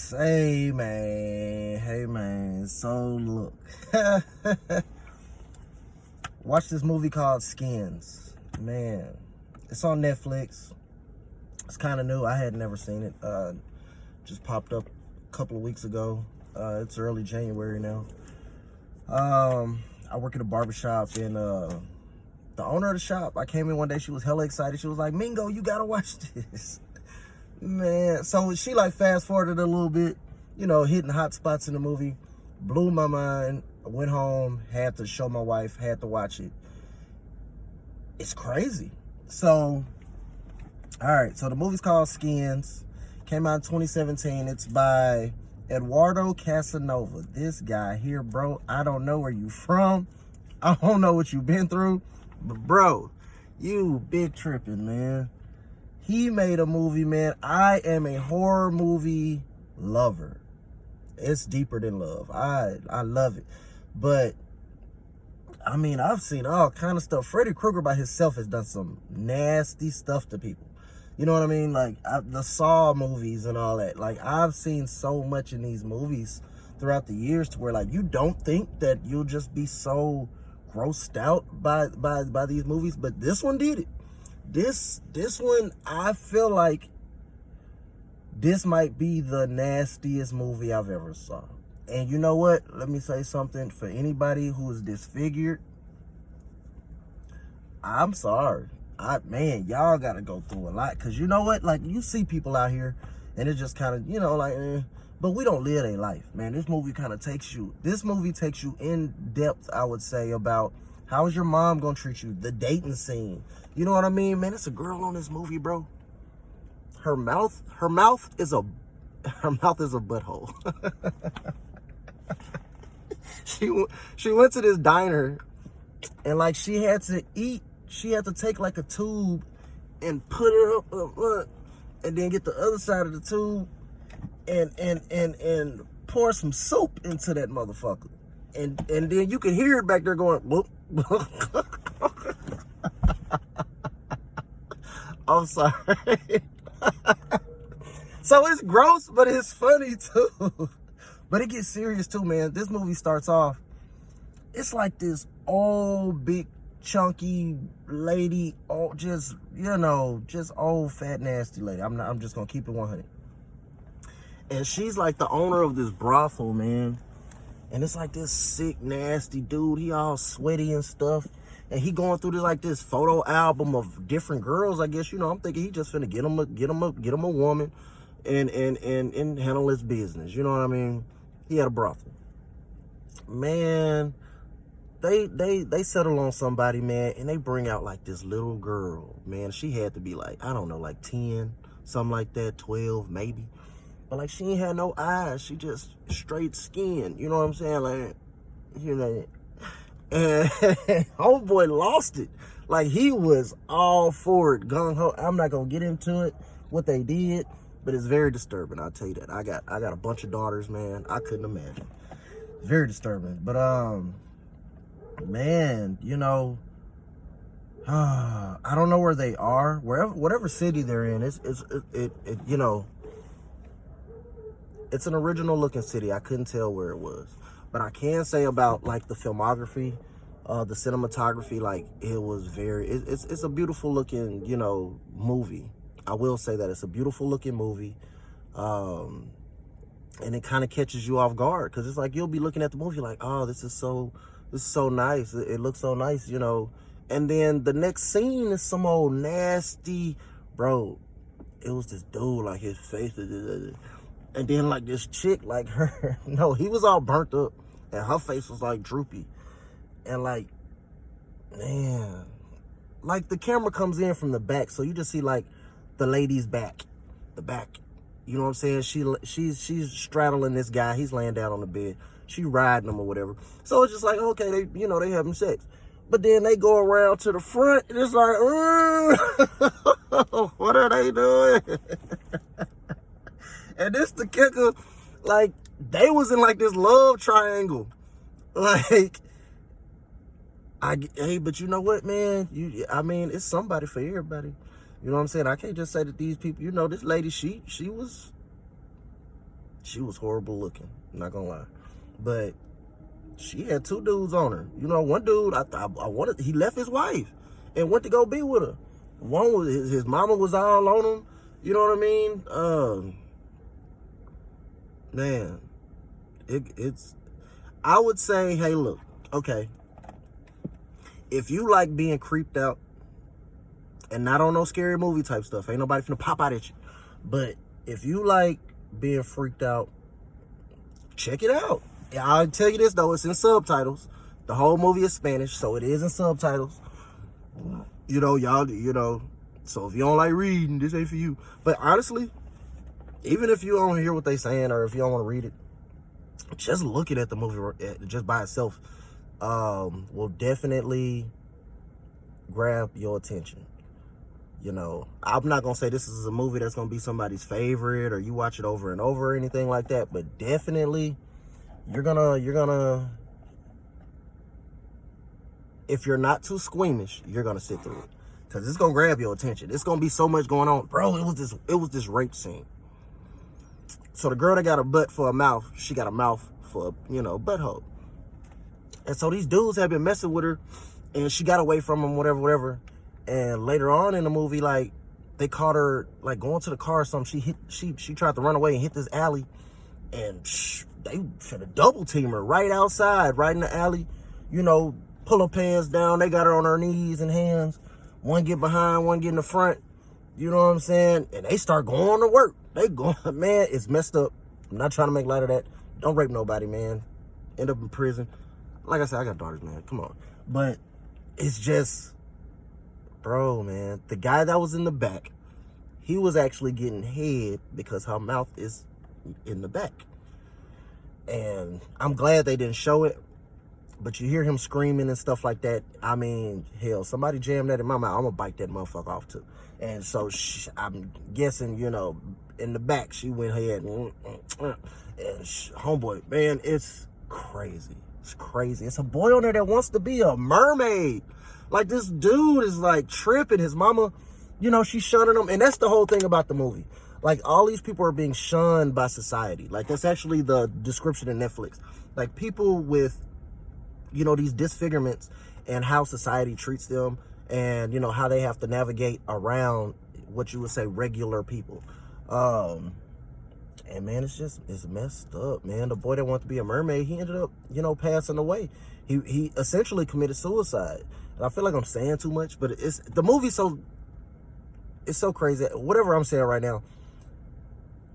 Hey man. So look, watch this movie called Skins. Man, it's on Netflix. It's kind of new. I had never seen it. Just popped up a couple of weeks ago. It's early January now. I work at a barbershop, and the owner of the shop, I came in one day. She was hella excited. She was like, "Mingo, you gotta watch this." Man, so she like fast forwarded a little bit, hitting hot spots in the movie. Blew my mind. I went home, had to show my wife, had to watch it. It's crazy. So, all right, so the movie's called Skins. Came out in 2017. It's by Eduardo Casanova. This guy here, bro, I don't know where you from. I don't know what you've been through, but bro, you big tripping, man. He made a movie, man. I am a horror movie lover. It's deeper than love. I love it. But, I mean, I've seen all kind of stuff. Freddy Krueger by himself has done some nasty stuff to people. You know what I mean? Like, the Saw movies and all that. Like, I've seen so much in these movies throughout the years to where, like, you don't think that you'll just be so grossed out by these movies. But this one did it. This one, I feel like this might be the nastiest movie I've ever saw. And you know what? Let me say something. For anybody who is disfigured, I'm sorry. Man, y'all got to go through a lot. Because you know what? Like, you see people out here, and it's just kind of, but we don't live a life, man. This movie takes you in depth, I would say, about how is your mom going to treat you? The dating scene. You know what I mean? Man, it's a girl on this movie, bro. Her mouth is a butthole. She went to this diner, and like she had to take like a tube and put it up, and then get the other side of the tube and pour some soup into that motherfucker. And then you can hear it back there going, whoop. I'm sorry. So it's gross, but it's funny too. But it gets serious too, man. This movie starts off, it's like this old, big, chunky lady, just old, fat, nasty lady. I'm just gonna keep it 100. And she's like the owner of this brothel, man. And it's like this sick, nasty dude. He all sweaty and stuff. And he going through this photo album of different girls, I guess. I'm thinking he just finna get him a woman and handle his business. You know what I mean? He had a brothel. Man, they settle on somebody, man, and they bring out like this little girl. Man, she had to be like, I don't know, like 10, something like that, 12 maybe. But like she ain't had no eyes. She just straight skin. You know what I'm saying? Like, and homeboy lost it. Like, he was all for it, gung-ho. I'm not gonna get into it, what they did, but it's very disturbing, I'll tell you that. I got a bunch of daughters, man. I couldn't imagine. Very disturbing. But man, I don't know where they are. Whatever city they're in, it's an original looking city. I couldn't tell where it was. But I can say about like the filmography, the cinematography, like it was it's a beautiful looking, movie. I will say that it's a beautiful looking movie. And it kind of catches you off guard because it's like you'll be looking at the movie like, oh, this is so nice. It looks so nice, And then the next scene is some old nasty, bro. It was this dude, like his face. And then like this chick, like her, no, he was all burnt up and her face was like droopy. And like, man, like the camera comes in from the back. So you just see like the lady's back, the back. You know what I'm saying? She's straddling this guy. He's laying down on the bed. She riding him or whatever. So it's just like, okay, they having sex. But then they go around to the front and it's like, what are they doing? And this the kicker, like, they was in like this love triangle. Like, but you know what, man? It's somebody for everybody. You know what I'm saying? I can't just say that these people, this lady, she was She was horrible looking, not gonna lie. But she had 2 dudes on her. You know, one dude, I wanted, he left his wife and went to go be with her. One was, his mama was all on him. You know what I mean? Man, it's, I would say, hey, look, okay. If you like being creeped out, and not on no scary movie type stuff, ain't nobody finna pop out at you. But if you like being freaked out, check it out. I'll tell you this though, it's in subtitles. The whole movie is Spanish, so it is in subtitles. You know, y'all, you know, so if you don't like reading, this ain't for you. But honestly, even if you don't hear what they saying or if you don't want to read it, just looking at the movie just by itself will definitely grab your attention. You know, I'm not gonna say this is a movie that's gonna be somebody's favorite or you watch it over and over or anything like that, but definitely you're gonna if you're not too squeamish, you're gonna sit through it because it's gonna grab your attention. It's gonna be so much going on, bro. It was this rape scene. So the girl that got a butt for a mouth, she got a mouth for a, you know, butthole. And so these dudes have been messing with her, and she got away from them, whatever. And later on in the movie, like, they caught her, like, going to the car or something. She tried to run away and hit this alley. And they finna double team her right outside, right in the alley. You know, pull her pants down. They got her on her knees and hands. One get behind, one get in the front. You know what I'm saying? And they start going to work. They going, man, it's messed up. I'm not trying to make light of that. Don't rape nobody, man. End up in prison. Like I said, I got daughters, man. Come on. But it's just, bro, man. The guy that was in the back, he was actually getting head because her mouth is in the back. And I'm glad they didn't show it. But you hear him screaming and stuff like that. I mean, hell, somebody jammed that in my mouth. I'm going to bite that motherfucker off, too. And so I'm guessing, you know, in the back, she went ahead and homeboy, man, it's crazy. It's crazy. It's a boy on there that wants to be a mermaid. Like, this dude is, like, tripping. His mama, you know, she's shunning him. And that's the whole thing about the movie. Like, all these people are being shunned by society. Like, that's actually the description in Netflix. Like, people with, you know, these disfigurements and how society treats them and, you know, how they have to navigate around what you would say regular people. And, man, it's messed up, man. The boy that wanted to be a mermaid, he ended up, you know, passing away. He essentially committed suicide. And I feel like I'm saying too much, but the movie's so, it's so crazy. Whatever I'm saying right now,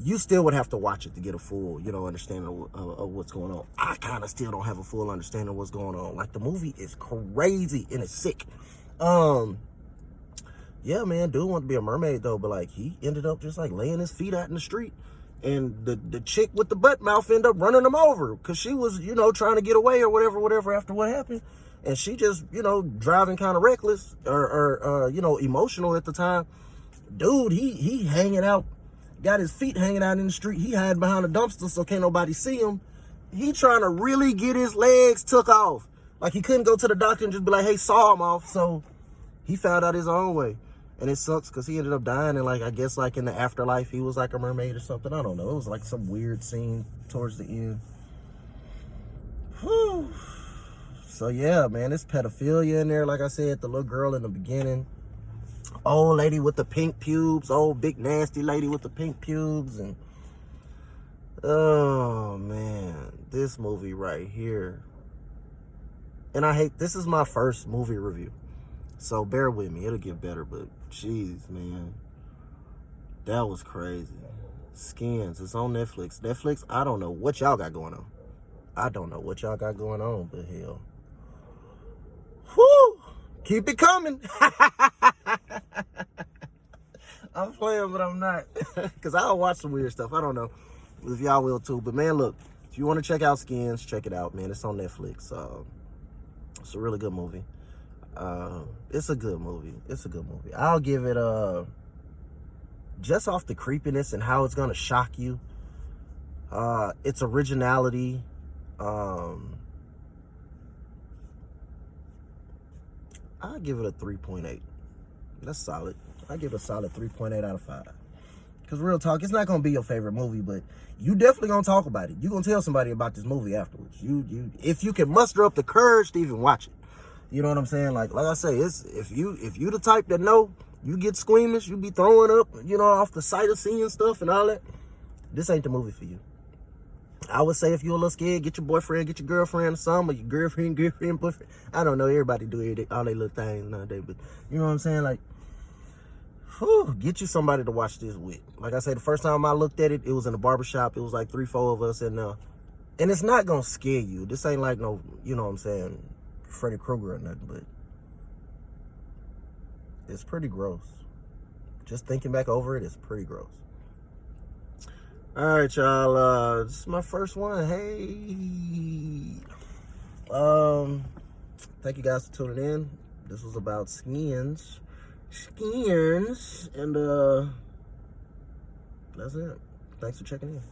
you still would have to watch it to get a full, you know, understanding of what's going on. I kind of still don't have a full understanding of what's going on. Like, the movie is crazy and it's sick. Yeah, man, dude wanted to be a mermaid, though, but, like, he ended up just, like, laying his feet out in the street. And the chick with the butt mouth ended up running him over because she was, you know, trying to get away or whatever after what happened. And she just, you know, driving kind of reckless or you know, emotional at the time. Dude, he hanging out. Got his feet hanging out in the street. He hiding behind a dumpster so can't nobody see him. He trying to really get his legs took off. Like, he couldn't go to the doctor and just be like, hey, saw him off. So he found out his own way. And it sucks because he ended up dying. And, like, I guess, like, in the afterlife, he was like a mermaid or something. I don't know. It was like some weird scene towards the end. Whew. So, yeah, man, it's pedophilia in there. Like I said, the little girl in the beginning. Old lady with the pink pubes, old big nasty lady with the pink pubes, and oh man, this movie right here. And this is my first movie review, so bear with me, it'll get better, but jeez, man, that was crazy. Skins, it's on Netflix, I don't know what y'all got going on. But hell, whoo, keep it coming. I'm playing, but I'm not. Because I'll watch some weird stuff. I don't know if y'all will too. But, man, look, if you want to check out Skins, check it out, man. It's on Netflix. It's a really good movie. It's a good movie. I'll give it, just off the creepiness and how it's going to shock you, its originality, I'll give it a 3.8. That's solid. I give it a solid 3.8 out of 5. Because real talk, it's not going to be your favorite movie, but you definitely going to talk about it. You going to tell somebody about this movie afterwards. If you can muster up the courage to even watch it. You know what I'm saying? Like I say, it's if you the type that know, you get squeamish, you be throwing up, you know, off the sight of seeing stuff and all that, this ain't the movie for you. I would say if you're a little scared, get your boyfriend, get your girlfriend or something, or your girlfriend, boyfriend. I don't know, everybody do all they little things nowadays, but you know what I'm saying? Like, whew, get you somebody to watch this with. Like I said, the first time I looked at it, it was in a barbershop. It was like 3-4 of us, and it's not gonna scare you. This ain't like no, you know what I'm saying, Freddy Krueger or nothing, but it's pretty gross. Just thinking back over it, it's pretty gross. All right, y'all. This is my first one. Hey. Thank you guys for tuning in. This was about skins, and that's it. Thanks for checking in.